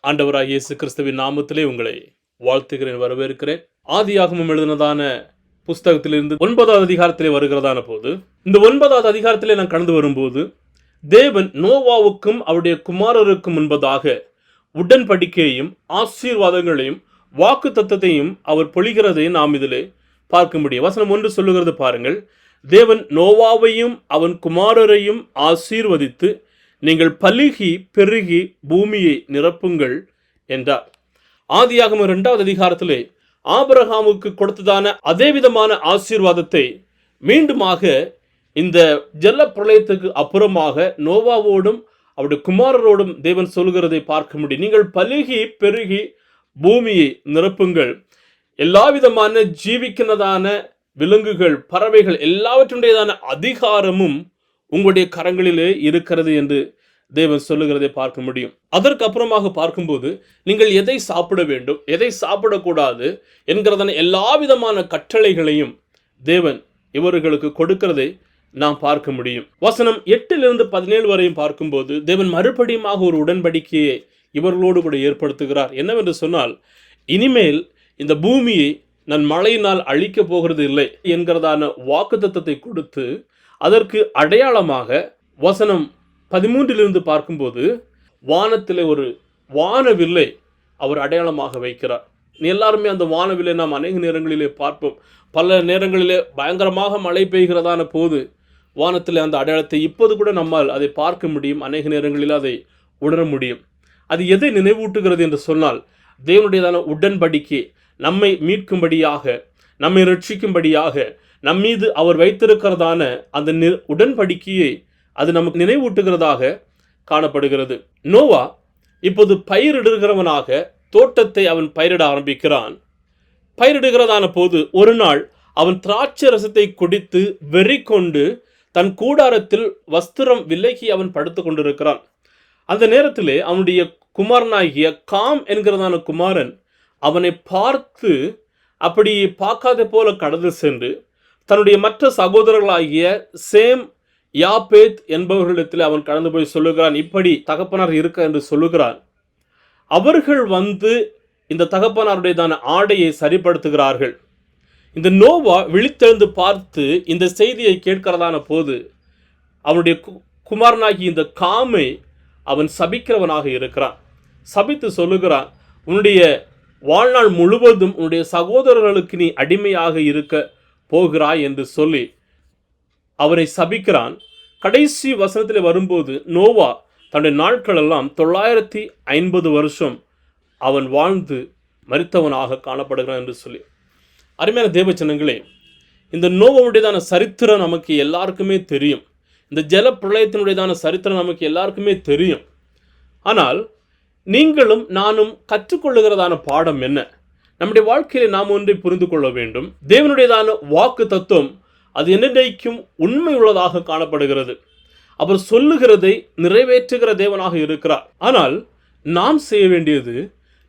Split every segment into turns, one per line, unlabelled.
ஆண்டவராகிய இயேசு கிறிஸ்துவின் நாமத்திலே உங்களை வாழ்த்துகிறேன், வரவேற்கிறேன். ஆதியாகமம் எழுதினதான புஸ்தகத்திலிருந்து 9வது அதிகாரத்திலே வருகிறதான போது, இந்த 9வது அதிகாரத்திலே நான் கடந்து வரும்போது, தேவன் நோவாவுக்கும் அவருடைய குமாரருக்கும் முன்பதாக உடன்படிக்கையையும் ஆசீர்வாதங்களையும் வாக்கு தத்தத்தையும் அவர் பொழிகிறதை நாம் இதிலே பார்க்க முடியும். வசனம் 1 சொல்லுகிறது பாருங்கள். தேவன் நோவாவையும் அவன் குமாரரையும் ஆசீர்வதித்து, நீங்கள் பலுகி பெருகி பூமியை நிரப்புங்கள் என்றார். ஆதியாகமம் 2வது அதிகாரத்திலே ஆபிரகாமுக்கு கொடுத்ததான அதே விதமான ஆசீர்வாதத்தை மீண்டுமாக இந்த ஜல பிரளயத்துக்கு அப்புறமாக நோவாவோடும் அவருடைய குமாரரோடும் தேவன் சொல்கிறதை பார்க்க முடியும். நீங்கள் பலுகி பெருகி பூமியை நிரப்புங்கள், எல்லா விதமான ஜீவிக்கிறதான விலங்குகள், பறவைகள் எல்லாவற்றுடையதான அதிகாரமும் உங்களுடைய கரங்களிலே இருக்கிறது என்று தேவன் சொல்லுகிறதை பார்க்க முடியும். அதற்கு அப்புறமாக பார்க்கும்போது, நீங்கள் எதை சாப்பிட வேண்டும், எதை சாப்பிடக்கூடாது என்கிறதான எல்லா விதமான கட்டளைகளையும் தேவன் இவர்களுக்கு கொடுக்கிறதை நாம் பார்க்க முடியும். வசனம் 8 17 வரையும் பார்க்கும்போது, தேவன் மறுபடியுமாக ஒரு உடன்படிக்கையை இவர்களோடு கூட ஏற்படுத்துகிறார். என்னவென்று சொன்னால், இனிமேல் இந்த பூமியை நான் மழையினால் அழிக்கப் போகிறது இல்லை என்கிறதான வாக்குத்தத்தத்தை கொடுத்து, அதற்கு அடையாளமாக வசனம் 13 பார்க்கும்போது, வானத்திலே ஒரு வானவில்லை அவர் அடையாளமாக வைக்கிறார். எல்லாருமே அந்த வானவில்லை நாம் அநேக நேரங்களிலே பார்ப்போம். பல நேரங்களிலே பயங்கரமாக மழை பெய்கிறதான போது வானத்தில் அந்த அடையாளத்தை இப்போது கூட நம்மால் அதை பார்க்க முடியும். அநேக நேரங்களில் அதை உணர முடியும். அது எதை நினைவூட்டுகிறது என்று சொன்னால், தேவனுடையதான உடன்படிக்கை, நம்மை மீட்கும்படியாக, நம்மை ரட்சிக்கும்படியாக நம்மீது அவர் வைத்திருக்கிறதான அந்த உடன்படிக்கையை அது நமக்கு நினைவூட்டுகிறதாக காணப்படுகிறது. நோவா இப்போது பயிரிடுகிறவனாக தோட்டத்தை அவன் பயிரிட ஆரம்பிக்கிறான். பயிரிடுகிறதான போது ஒரு நாள் அவன் திராட்சை ரசத்தை குடித்து வெறி கொண்டு தன் கூடாரத்தில் வஸ்திரம் விலகி அவன் படுத்து கொண்டிருக்கிறான். அந்த நேரத்திலே அவனுடைய குமாரனாகிய காம் என்கிறதான குமாரன் அவனை பார்த்து அப்படி பார்க்காத போல கடந்து சென்று தன்னுடைய மற்ற சகோதரர்களாகிய சேம், யாப்பேத் என்பவர்களிடத்தில் அவன் கடந்து போய் சொல்லுகிறான், இப்படி தகப்பனார் இருக்க என்று சொல்லுகிறான். அவர்கள் வந்து இந்த தகப்பனாருடையதான ஆடையை சரிப்படுத்துகிறார்கள். இந்த நோவா விழித்தெழுந்து பார்த்து இந்த செய்தியை கேட்கிறதான போது, அவனுடைய குமாரனாகி இந்த காமை அவன் சபிக்கிறவனாக இருக்கிறான். சபித்து சொல்லுகிறான், உன்னுடைய வாழ்நாள் முழுவதும் உன்னுடைய சகோதரர்களுக்கு நீ அடிமையாக இருக்க போகிறாய் என்று சொல்லி அவரை சபிக்கிறான். கடைசி வசனத்தில் வரும்போது, நோவா தன்னுடைய நாட்களெல்லாம் 950 வருஷம் அவன் வாழ்ந்து மரித்தவனாக காணப்படுகிறான் என்று சொல்லி. அருமையான தேவச்சனங்களே, இந்த நோவாவுடையதான சரித்திரம் நமக்கு எல்லாருக்குமே தெரியும். இந்த ஜல பிரளயத்தினுடையதான சரித்திரம் நமக்கு எல்லாருக்குமே தெரியும். ஆனால் நீங்களும் நானும் கற்றுக்கொள்ளுகிறதான பாடம் என்ன? நம்முடைய வாழ்க்கையில நாம் ஒன்றை புரிந்து கொள்ள வேண்டும். தேவனுடையதான வாக்கு தத்துவம் அது என்னைக்கும் உண்மை உள்ளதாக காணப்படுகிறது. அவர் சொல்லுகிறதை நிறைவேற்றுகிற தேவனாக இருக்கிறார். ஆனால் நாம் செய்ய வேண்டியது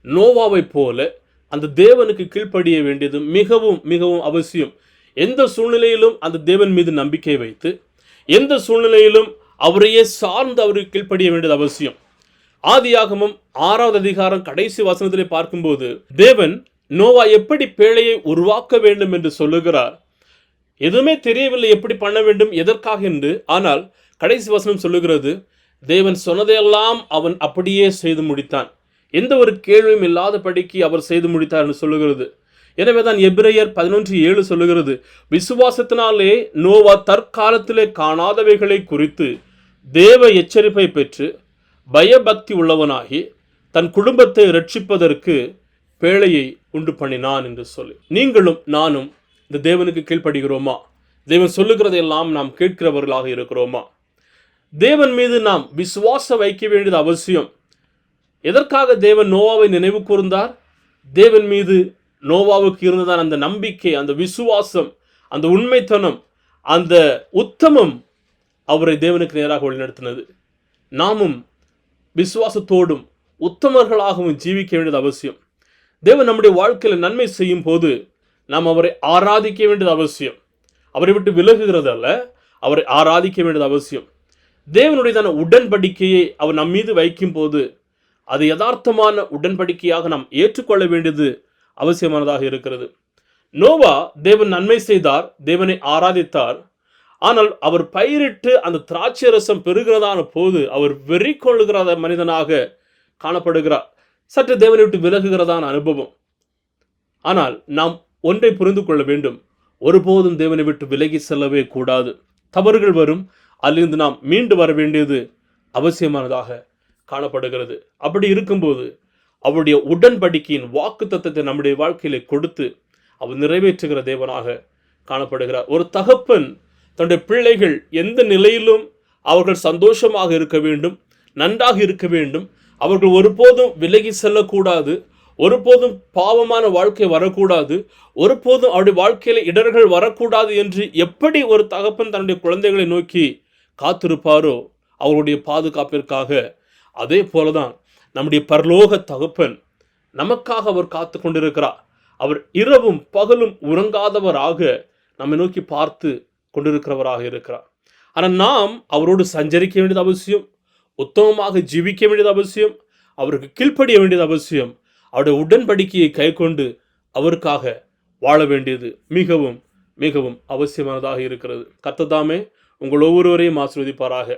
நோவாவை போல அந்த தேவனுக்கு கீழ்ப்படிய வேண்டியது மிகவும் மிகவும் அவசியம். எந்த சூழ்நிலையிலும் அந்த தேவன் மீது நம்பிக்கை வைத்து, எந்த சூழ்நிலையிலும் அவரையே சார்ந்து அவருக்கு கீழ்ப்படிய வேண்டியது அவசியம். ஆதியாகமம் 6வது அதிகாரம் கடைசி வசனத்திலே பார்க்கும்போது, தேவன் நோவா எப்படி பேழையை உருவாக்க வேண்டும் என்று சொல்லுகிறார். எதுவுமே தெரியவில்லை எப்படி பண்ண வேண்டும், எதற்காக என்று. ஆனால் கடைசி வசனம் சொல்லுகிறது, தேவன் சொன்னதையெல்லாம் அவன் அப்படியே செய்து முடித்தான். எந்த ஒரு கேள்வியும் இல்லாதபடிக்கு அவர் செய்து முடித்தார் என்று சொல்லுகிறது. எனவேதான் எபிரேயர் 11:7 சொல்லுகிறது, விசுவாசத்தினாலே நோவா தற்காலத்திலே காணாதவைகளை குறித்து தேவ எச்சரிப்பை பெற்று பயபக்தி உள்ளவனாகி தன் குடும்பத்தை ரட்சிப்பதற்கு பேழையை உண்டு பண்ணினான் என்று சொல்லி. நீங்களும் நானும் இந்த தேவனுக்கு கீழ்ப்படுகிறோமா? தேவன் சொல்லுகிறதையெல்லாம் நாம் கேட்கிறவர்களாக இருக்கிறோமா? தேவன் மீது நாம் விசுவாசம் வைக்க வேண்டியது அவசியம். எதற்காக தேவன் நோவாவை நினைவு கூர்ந்தார்? தேவன் மீது நோவாவுக்கு இருந்ததான் அந்த நம்பிக்கை, அந்த விசுவாசம், அந்த உண்மைத்தனம், அந்த உத்தமம் அவரை தேவனுக்கு நேராக வழிநடத்தினது. நாமும் விசுவாசத்தோடும் உத்தமர்களாகவும் ஜீவிக்க வேண்டியது அவசியம். தேவன் நம்முடைய வாழ்க்கையில் நன்மை செய்யும் போது நாம் அவரை ஆராதிக்க வேண்டியது அவசியம். அவரை விட்டு விலகுகிறது அல்ல, அவரை ஆராதிக்க வேண்டியது அவசியம். தேவனுடையதான உடன்படிக்கையை அவர் நம் மீது வைக்கும் போது அது யதார்த்தமான உடன்படிக்கையாக நாம் ஏற்றுக்கொள்ள வேண்டியது அவசியமானதாக இருக்கிறது. நோவா தேவன் நன்மை செய்தார், தேவனை ஆராதித்தார். ஆனால் அவர் பயிரிட்டு அந்த திராட்சை ரசம் பெறுகிறதான போது அவர் வெறி கொள்ளுகிற மனிதனாக காணப்படுகிறார். சற்று தேவனை விட்டு விலகுகிறதான அனுபவம். ஆனால் நாம் ஒன்றை புரிந்து கொள்ள வேண்டும், ஒருபோதும் தேவனை விட்டு விலகி செல்லவே கூடாது. தவறுகள் வரும், அதிலிருந்து நாம் மீண்டு வர வேண்டியது அவசியமானதாக காணப்படுகிறது. அப்படி இருக்கும்போது அவருடைய உடன்படிக்கையின் வாக்கு தத்தத்தை நம்முடைய வாழ்க்கையில கொடுத்து அவர் நிறைவேற்றுகிற தேவனாக காணப்படுகிறார். ஒரு தகப்பன் தன்னுடைய பிள்ளைகள் எந்த நிலையிலும் அவர்கள் சந்தோஷமாக இருக்க வேண்டும், நன்றாக இருக்க வேண்டும், அவர்கள் ஒருபோதும் விலகி செல்லக்கூடாது, ஒருபோதும் பாவமான வாழ்க்கை வரக்கூடாது, ஒருபோதும் அவருடைய வாழ்க்கையில இடர்கள் வரக்கூடாது என்று எப்படி ஒரு தகப்பன் தன்னுடைய குழந்தைகளை நோக்கி காத்திருப்பாரோ அவருடைய பாதுகாப்பிற்காக, அதே போலதான் நம்முடைய பரலோக தகப்பன் நமக்காக அவர் காத்து கொண்டிருக்கிறார். அவர் இரவும் பகலும் உறங்காதவராக நம்மை நோக்கி பார்த்து கொண்டிருக்கிறவராக இருக்கிறார். ஆனால் நாம் அவரோடு சஞ்சரிக்க வேண்டியது அவசியம், உத்தமமாக ஜீவிக்க வேண்டியது அவசியம், அவருக்கு கீழ்ப்படிய வேண்டியது அவசியம். அவருடைய உடன்படிக்கையை கை கொண்டு அவருக்காக வாழ வேண்டியது மிகவும் மிகவும் அவசியமானதாக இருக்கிறது. கர்த்தர் தாமே உங்கள் ஒவ்வொருவரையும் ஆசீர்வதிப்பாராக.